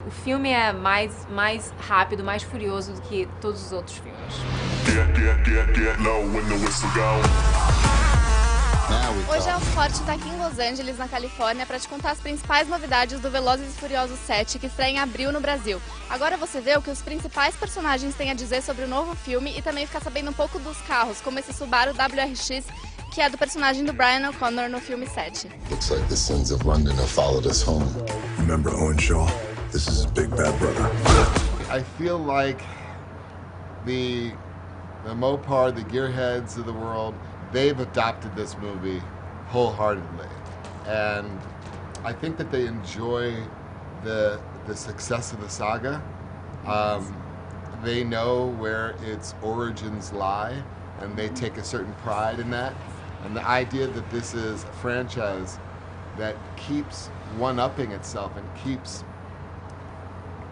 o filme é mais rápido, mais furioso do que todos os outros filmes. Hoje a Alsport está aqui em Los Angeles, na Califórnia, para te contar as principais novidades do Velozes e Furiosos 7, que estreia em abril no Brasil. Agora você vê o que os principais personagens têm a dizer sobre o novo filme e também ficar sabendo um pouco dos carros, como esse Subaru WRX, que é do personagem do Brian O'Connor no filme 7. Looks like the sons of London have followed us home. Remember Owen Shaw? This is his big bad brother. I feel like the Mopar, the gearheads of the world, they've adopted this movie wholeheartedly, and I think that they enjoy the success of the saga. They know where its origins lie, and they take a certain pride in that. And the idea that this is a franchise that keeps one-upping itself and keeps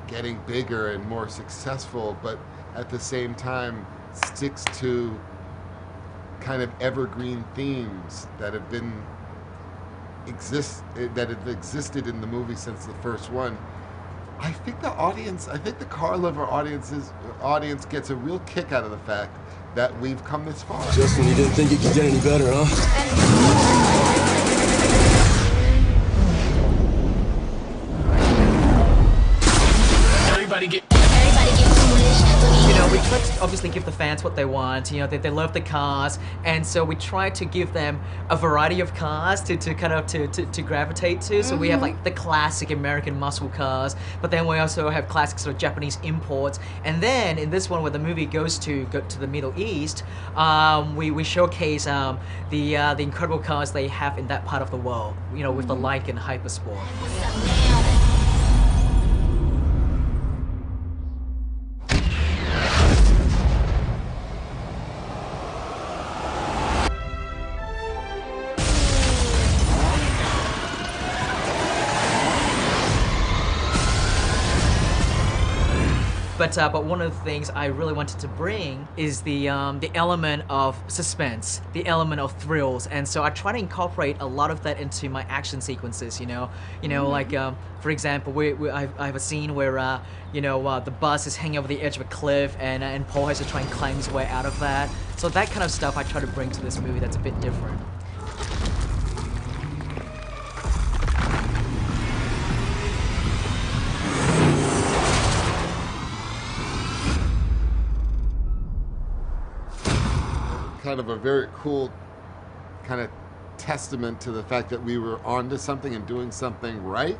getting bigger and more successful, but at the same time sticks to kind of evergreen themes that have existed in the movie since the first one. I think the car lover audience gets a real kick out of the fact that we've come this far. Justin, you didn't think it could get any better, huh? Everybody get we try to obviously give the fans what they want. They love the cars, and so we try to give them a variety of cars to gravitate to. So we have like the classic American muscle cars, but then we also have classic sort of Japanese imports. And then in this one, where the movie goes to the Middle East, we showcase the incredible cars they have in that part of the world. With the Lycan Hypersport. But one of the things I really wanted to bring is the element of suspense, the element of thrills, and so I try to incorporate a lot of that into my action sequences. Like for example, I have a scene where the bus is hanging over the edge of a cliff, and Paul has to try and climb his way out of that. So that kind of stuff I try to bring to this movie that's a bit different. Kind of a very cool kind of testament to the fact that we were onto something and doing something right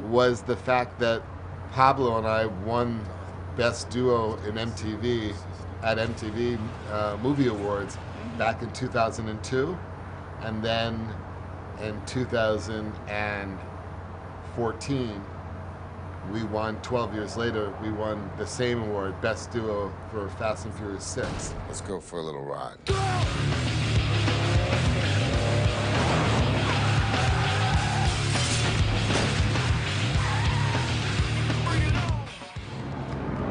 was the fact that Pablo and I won Best Duo in MTV at MTV Movie Awards back in 2002, and then in 2014 we won, 12 years later, we won the same award, Best Duo, for Fast and Furious 6. Let's go for a little ride.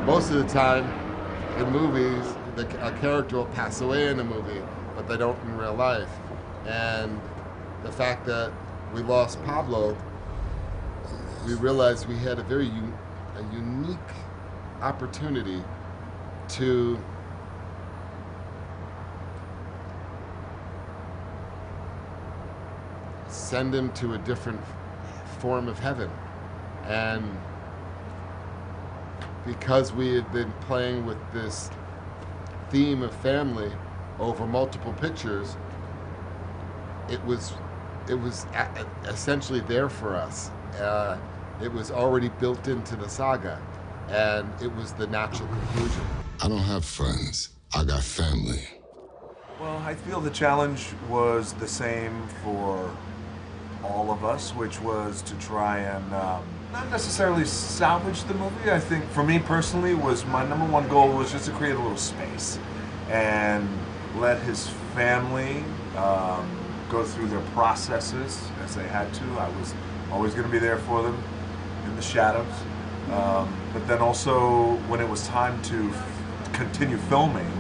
Most of the time, in movies, a character will pass away in a movie, but they don't in real life. And the fact that we lost Pablo, we realized we had a very unique opportunity to send him to a different form of heaven. And because we had been playing with this theme of family over multiple pictures, it was essentially there for us. It was already built into the saga, and it was the natural conclusion. I don't have friends. I got family. Well, I feel the challenge was the same for all of us, which was to try and not necessarily salvage the movie. I think for me personally, was my #1 goal was just to create a little space and let his family go through their processes as they had to. I was always going to be there for them in the shadows. But then also, when it was time to continue filming,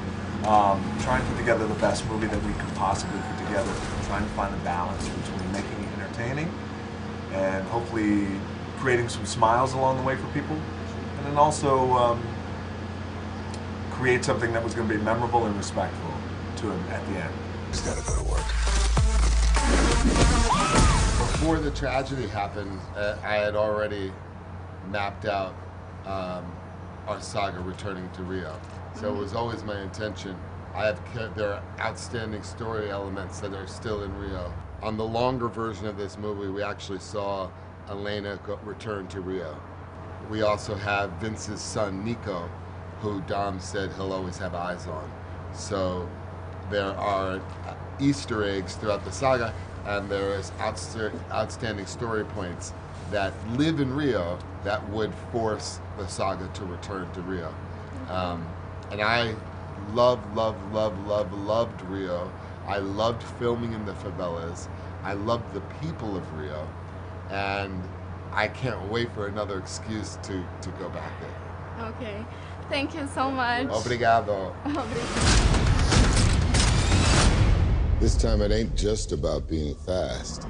trying to put together the best movie that we could possibly put together, trying to find a balance between making it entertaining and hopefully creating some smiles along the way for people, and then also create something that was going to be memorable and respectful to him at the end. He's got to go to work. Before the tragedy happened, I had already mapped out our saga returning to Rio. So it was always my intention. There are outstanding story elements that are still in Rio. On the longer version of this movie, we actually saw Elena return to Rio. We also have Vince's son, Nico, who Dom said he'll always have eyes on. So there are Easter eggs throughout the saga, and there is outstanding story points that live in Rio that would force the saga to return to Rio. And I loved Rio. I loved filming in the favelas. I loved the people of Rio. And I can't wait for another excuse to go back there. Okay. Thank you so much. Obrigado. This time it ain't just about being fast.